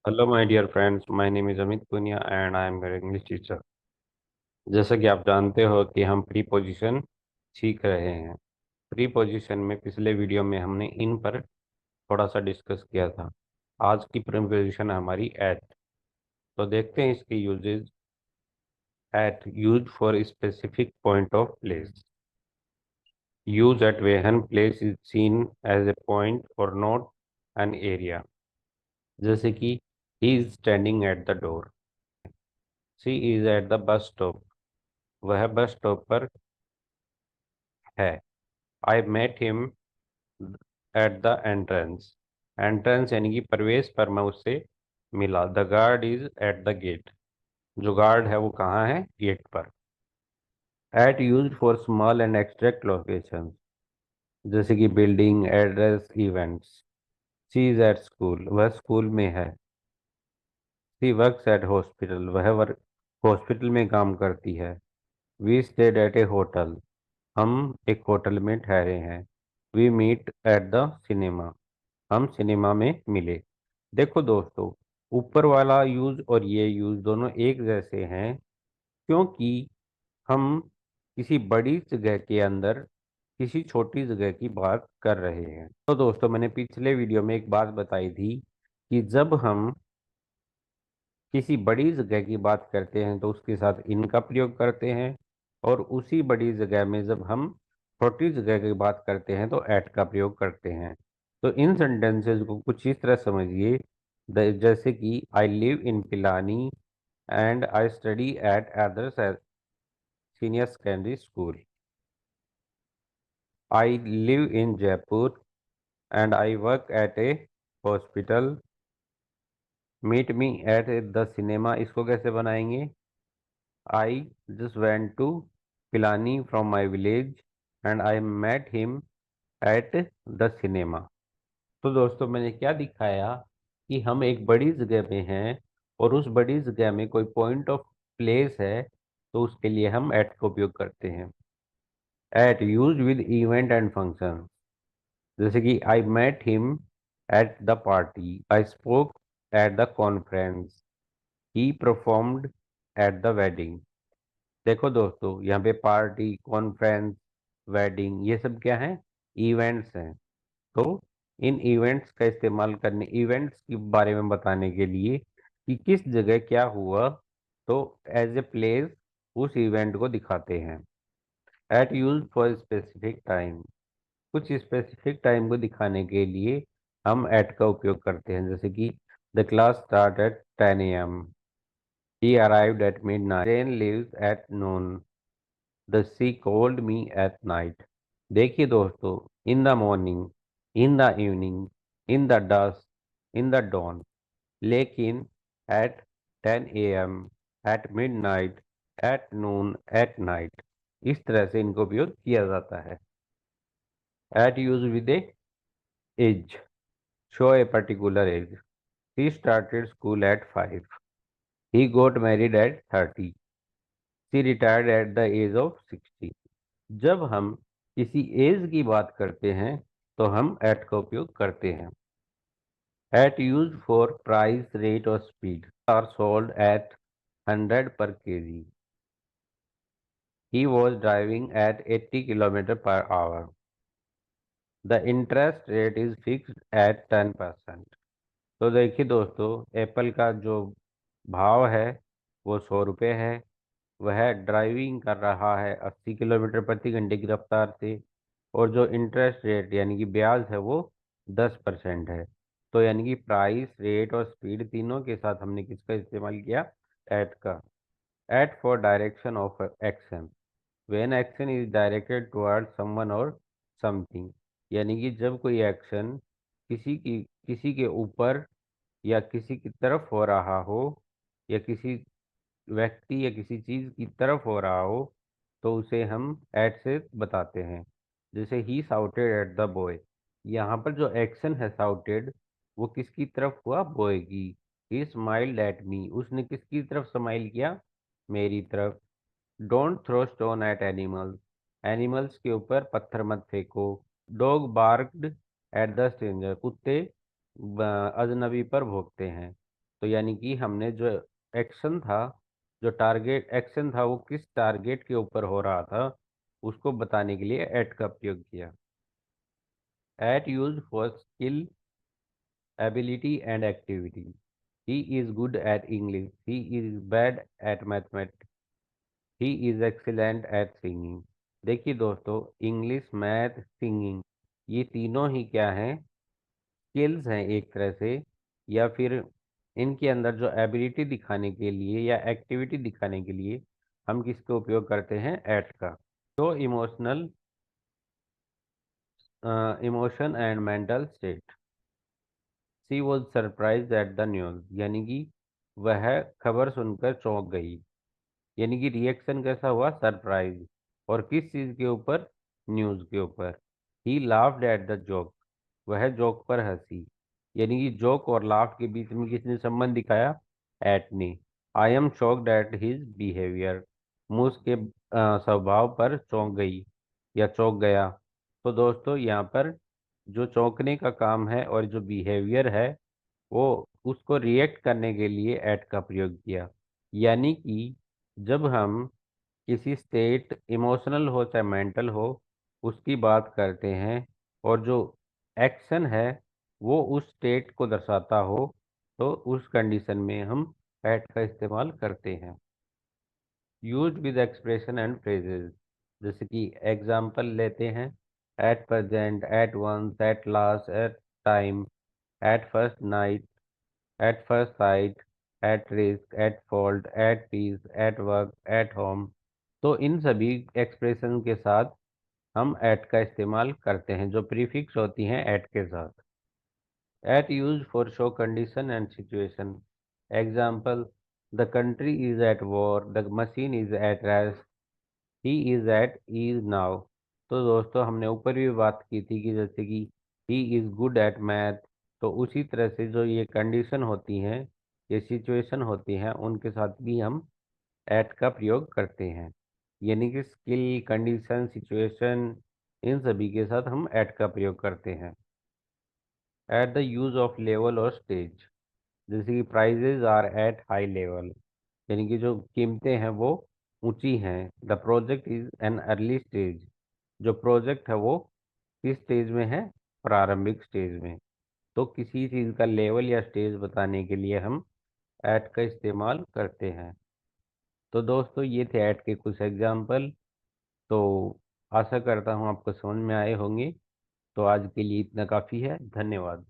Hello my dear friends, my name is Amit Puniya and I am your English teacher. जैसा कि आप जानते हो कि हम प्रीपोजिशन सीख रहे हैं। प्रीपोजिशन में पिछले वीडियो में हमने इन पर थोड़ा सा डिस्कस किया था। आज की प्रीपोजिशन है हमारी एट। तो देखते हैं इसके uses. At use for specific point of place. Use at when place is seen as a point और नॉट एन एरिया। जैसे कि he is standing at the door. She is at the bus stop. वह bus stop पर है। I met him at the entrance. Entrance यानी कि प्रवेश पर मैं उससे मिला। The guard is at the gate. जो गार्ड है वो कहाँ है? गेट पर। At use for small and abstract location, जैसे कि building, address, events. She is at school. वह स्कूल में है। She works at hospital. वह वर्क हॉस्पिटल में काम करती है। We stayed at a hotel. हम एक होटल में ठहरे हैं। We meet at the cinema. हम सिनेमा में मिले। देखो दोस्तों, ऊपर वाला यूज और ये यूज दोनों एक जैसे हैं, क्योंकि हम किसी बड़ी जगह के अंदर किसी छोटी जगह की बात कर रहे हैं। तो दोस्तों, मैंने पिछले वीडियो में एक बात बताई थी कि जब हम किसी बड़ी जगह की बात करते हैं तो उसके साथ इन का प्रयोग करते हैं, और उसी बड़ी जगह में जब हम छोटी जगह की बात करते हैं तो एट का प्रयोग करते हैं। तो इन सेंटेंसेस को कुछ इस तरह समझिए। जैसे कि I live in Pilani and I study at others senior secondary school. I live in Jaipur and I work at a hospital. Meet me at the cinema. इसको कैसे बनाएंगे? I just went to Pilani from my village and I met him at the cinema। तो दोस्तों, मैंने क्या दिखाया कि हम एक बड़ी जगह में हैं और उस बड़ी जगह में कोई पॉइंट ऑफ प्लेस है, तो उसके लिए हम एट का उपयोग करते हैं। At use with event and function, जैसे कि I met him at the party. I spoke at the conference. He performed at the wedding. देखो दोस्तों, यहाँ पे पार्टी, कॉन्फ्रेंस, वेडिंग, ये सब क्या है? इवेंट्स हैं। तो इन इवेंट्स का इस्तेमाल करने, इवेंट्स के बारे में बताने के लिए कि किस जगह क्या हुआ, तो एज ए प्लेस उस इवेंट को दिखाते हैं। At use for specific time, कुछ स्पेसिफिक टाइम को दिखाने के लिए हम एट का उपयोग करते हैं। जैसे कि the class start at 10 AM। He arrived at midnight. Train leaves at noon. The sea called me at night। देखिए दोस्तों, in the morning, in the evening, in the dust, in the dawn, लेकिन at 10 AM, at midnight, at noon, at night, इस तरह से इनको उपयोग किया जाता है। At use with a age, show a particular age. He started school at 5। He got married at 30। She retired at the age of 60। जब हम किसी एज की बात करते हैं तो हम एट का उपयोग करते हैं। At use for price, rate और speed. Are sold at 100 per KG. He was driving at 80 km/h। The interest rate is fixed at 10%। तो देखिए दोस्तों, एप्पल का जो भाव है वो 100 रुपये है। वह ड्राइविंग कर रहा है 80 किलोमीटर प्रति घंटे की रफ्तार से, और जो इंटरेस्ट रेट यानी कि ब्याज है वो 10% है। तो यानी कि प्राइस, रेट और स्पीड तीनों के साथ हमने किसका इस्तेमाल किया? एट का। At for direction of action, when action is directed toward someone और समथिंग। यानी कि जब कोई एक्शन किसी के ऊपर या किसी की तरफ हो रहा हो, या किसी व्यक्ति या किसी चीज की तरफ हो रहा हो, तो उसे हम एट से बताते हैं। जैसे ही साउटेड एट द बॉय। यहाँ पर जो एक्शन है साउटेड, वो किसकी तरफ हुआ? बॉय की। He smiled at me. उसने किसकी तरफ स्माइल किया? मेरी तरफ। Don't throw stone at animals. Animals के ऊपर पत्थर मत फेंको। Dog barked at the stranger. कुत्ते अजनबी पर भौंकते हैं। तो यानी कि हमने जो एक्शन था, जो टारगेट एक्शन था, वो किस टारगेट के ऊपर हो रहा था, उसको बताने के लिए एट का प्रयोग किया। At use for skill, ability and activity. He is good at English, he is bad at mathematics, he is excellent at singing. देखिए दोस्तों, इंग्लिश, मैथ, सिंगिंग, ये तीनों ही क्या हैं, स्किल्स हैं एक तरह से, या फिर इनके अंदर जो एबिलिटी दिखाने के लिए या एक्टिविटी दिखाने के लिए हम किसका उपयोग करते हैं, एट का। तो emotion and mental state. She was surprise at the news, यानी कि वह खबर सुनकर चौंक गई। यानी कि रिएक्शन कैसा हुआ, सरप्राइज। और किस चीज के ऊपर, न्यूज के ऊपर। ही लाफ्ड एट द जोक, वह जोक पर हंसी। यानी कि जोक और लाफ के बीच में किसने संबंध दिखाया, एट ने। I am shocked at his behaviour, मैं उसके स्वभाव पर चौंक गई या चौंक गया। तो दोस्तों यहाँ पर जो चौंकने का काम है और जो बिहेवियर है, वो उसको रिएक्ट करने के लिए एट का प्रयोग किया। यानी कि जब हम किसी स्टेट, इमोशनल हो चाहे मेंटल हो, उसकी बात करते हैं और जो एक्शन है वो उस स्टेट को दर्शाता हो, तो उस कंडीशन में हम एट का इस्तेमाल करते हैं। Use with expression and phrases. जैसे कि एग्जाम्पल लेते हैं, at present, at once, at last, at time, at first night, at first sight, at risk, at fault, at peace, at work, at home. तो इन सभी एक्सप्रेशन के साथ हम एट का इस्तेमाल करते हैं, जो प्रीफिक्स होती हैं एट के साथ। At use for show condition and situation. Example, the country is at war, the machine is at rest, he is at ease now. तो दोस्तों हमने ऊपर भी बात की थी कि जैसे कि he is good at math, तो उसी तरह से जो ये कंडीशन होती हैं, ये सिचुएशन होती हैं, उनके साथ भी हम एट का प्रयोग करते हैं। यानी कि स्किल, कंडीशन, सिचुएशन, इन सभी के साथ हम एट का प्रयोग करते हैं। At the use of level और स्टेज। जैसे कि prices are at high level, यानी कि जो कीमतें हैं वो ऊंची हैं। The project is an early stage, जो प्रोजेक्ट है वो किस स्टेज में है, प्रारंभिक स्टेज में। तो किसी चीज़ का लेवल या स्टेज बताने के लिए हम एट का इस्तेमाल करते हैं। तो दोस्तों ये थे ऐड के कुछ एग्जाम्पल। तो आशा करता हूँ आपको समझ में आए होंगे। तो आज के लिए इतना काफ़ी है, धन्यवाद।